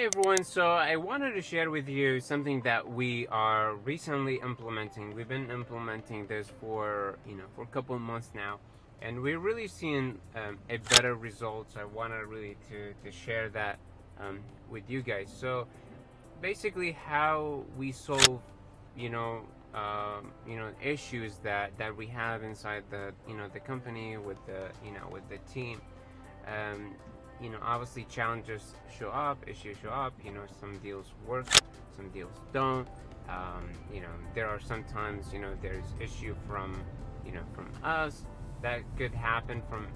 Hey everyone, so I wanted to share with you something that we are recently implementing. We've been implementing this for a couple of months now, and we're really seeing a better results. I wanted really to share that with you guys. So basically, how we solve issues that we have inside the company with the team. um, Obviously challenges show up, issues show up. Some deals work, some deals don't. There are sometimes, there's issue from us that could happen from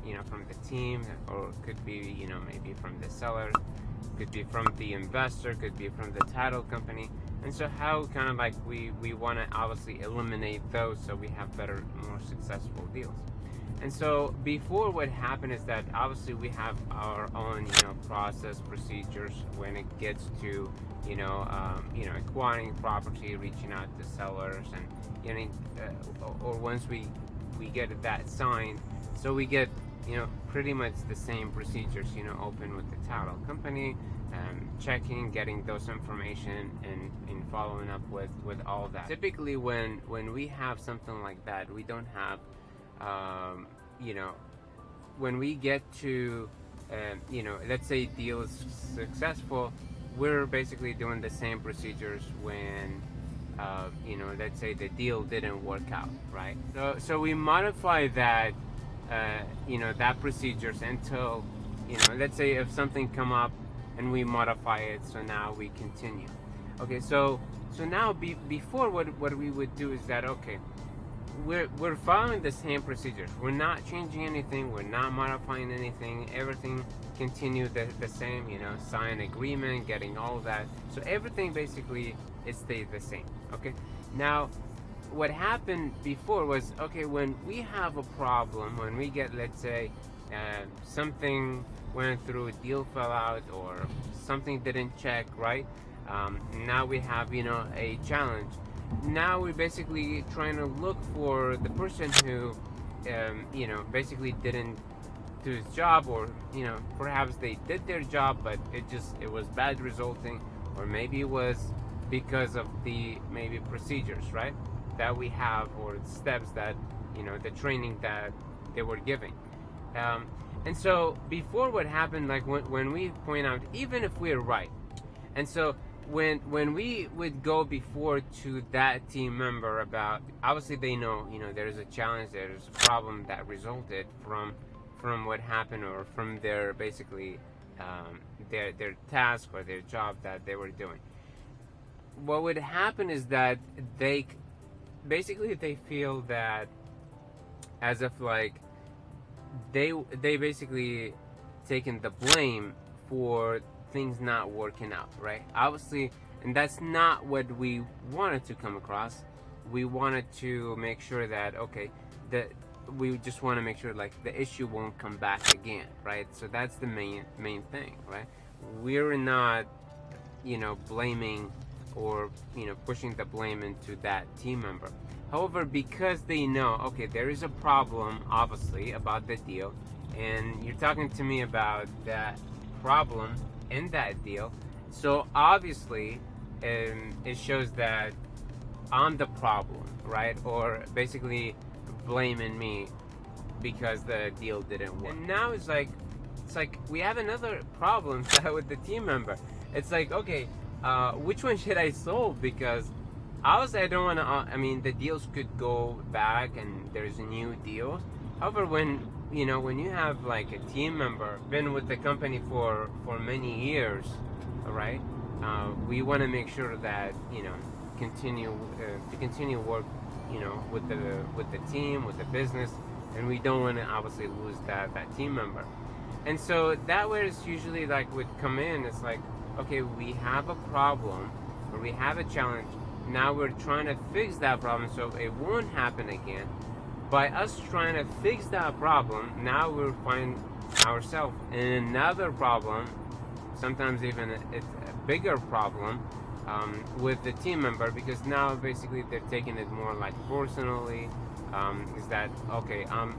the team, or could be, maybe from the seller, could be from the investor, could be from the title company. And so how kind of like we want to obviously eliminate those so we have better, more successful deals. And so before, what happened is that obviously we have our own, process procedures when it gets to, acquiring property, reaching out to sellers, and getting, or once we get that signed, so we get, pretty much the same procedures, open with the title company, checking, getting those information, and following up with all that. Typically, when we have something like that, we don't have when we get to let's say deal is successful, we're basically doing the same procedures when let's say the deal didn't work out, right? So we modify that that procedures until let's say if something come up and we modify it, so now we continue. Okay, so now before, what we would do is that, okay, we're following the same procedures. We're not changing anything. We're not modifying anything. Everything continue the same. Sign agreement, getting all of that. So everything basically it stayed the same. Okay. Now, what happened before was, okay, when we have a problem, when we get, let's say, something went through, a deal fell out, or something didn't check right. Now we have a challenge. Now we're basically trying to look for the person who basically didn't do his job, or perhaps they did their job but it was bad resulting, or maybe it was because of the maybe procedures, right, that we have, or steps that the training that they were giving. And so before, what happened, like when we point out, even if we're right, and so when we would go before to that team member about, obviously they know there's a challenge, there's a problem that resulted from what happened, or from their basically their task or their job that they were doing. What would happen is that they feel that as if like they basically taken the blame for things not working out, right? Obviously, and that's not what we wanted to come across. We wanted to make sure that, okay, that we just want to make sure like the issue won't come back again, right? So that's the main thing, right? We're not blaming, or pushing the blame into that team member. However, because they know, okay, there is a problem obviously about the deal, and you're talking to me about that problem in that deal, so obviously it shows that I'm the problem, right? Or basically blaming me because the deal didn't work. And now it's like we have another problem with the team member. It's like, okay, which one should I solve? Because obviously I don't want to, the deals could go back and there's new deals. However, when you have like a team member been with the company for many years, all right, we want to make sure that continue work with the team, with the business, and we don't want to obviously lose that team member. And so that way it's usually like would come in, it's like, okay, we have a problem, or we have a challenge. Now we're trying to fix that problem so it won't happen again. By us trying to fix that problem, now we'll find ourselves in another problem, sometimes even a bigger problem, with the team member, because now basically they're taking it more like personally. Is that okay? I'm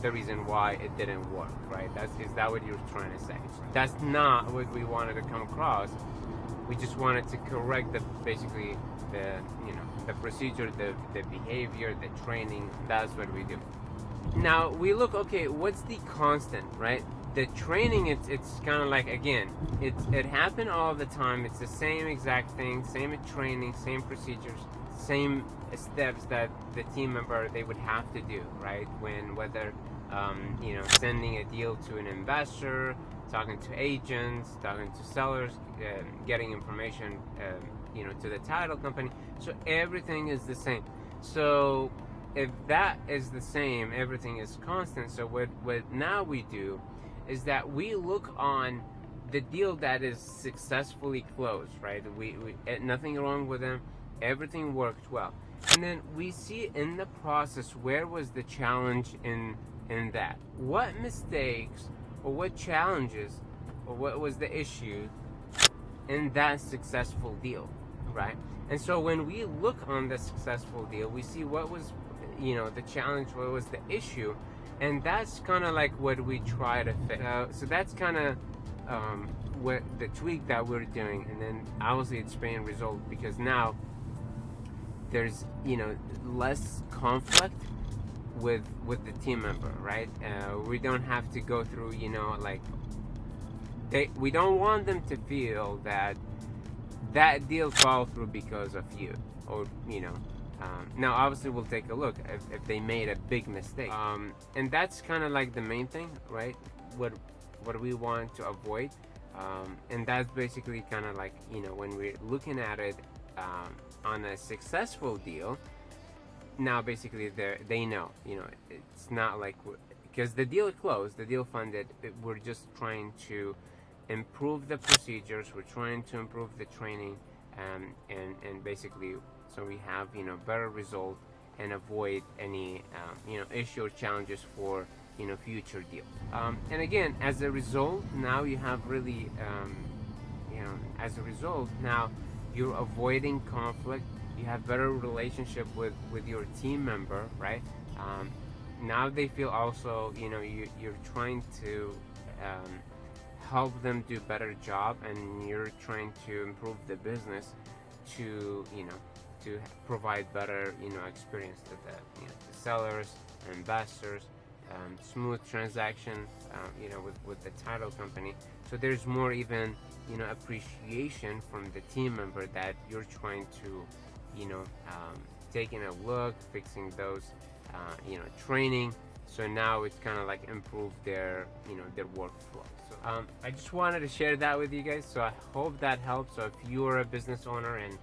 the reason why it didn't work, right? Is that what you're trying to say? That's not what we wanted to come across. We just wanted to correct basically the the procedure, the behavior, the training. That's what we do. Now we look, okay, what's the constant, right? The training, it's kind of like, again, it happened all the time. It's the same exact thing, same training, same procedures, same steps that the team member they would have to do, right? Whether sending a deal to an investor, talking to agents, talking to sellers, getting information to the title company. So everything is the same. So if that is the same, everything is constant. So what now we do is that we look on the deal that is successfully closed, right? We nothing wrong with them, everything worked well, and then we see in the process where was the challenge in that, what mistakes or what challenges or what was the issue in that successful deal, right? And so when we look on the successful deal, we see what was the challenge, what was the issue, and that's kind of like what we try to fix. So that's kind of what the tweak that we're doing, and then obviously it's paying result because now there's less conflict with the team member, right? We don't have to go through we don't want them to feel that deal fall through because of you, or now obviously we'll take a look if they made a big mistake, and that's kind of like the main thing, right? What we want to avoid, and that's basically kind of like when we're looking at it on a successful deal. Now basically they know it's not like because the deal closed, the deal funded, we're just trying to improve the procedures, we're trying to improve the training, and basically so we have better result and avoid any issue or challenges for future deals. And again, as a result, now you have really as a result now you're avoiding conflict, you have better relationship with your team member, right? Now they feel also you're trying to help them do better job, and you're trying to improve the business to to provide better experience to the sellers, investors, smooth transaction with the title company. So there's more even appreciation from the team member that you're trying to taking a look, fixing those training. So now it's kind of like improve their their workflow. So I just wanted to share that with you guys. So I hope that helps. So if you're a business owner and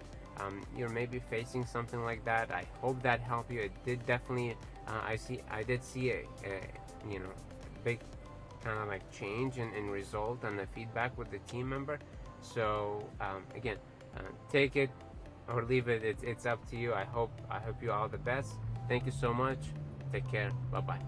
you're maybe facing something like that, I hope that helped you. It did definitely. I did see a big kind of like change in result and the feedback with the team member. So again, take it or leave it. It's up to you. I hope you all the best. Thank you so much. Take care. Bye bye.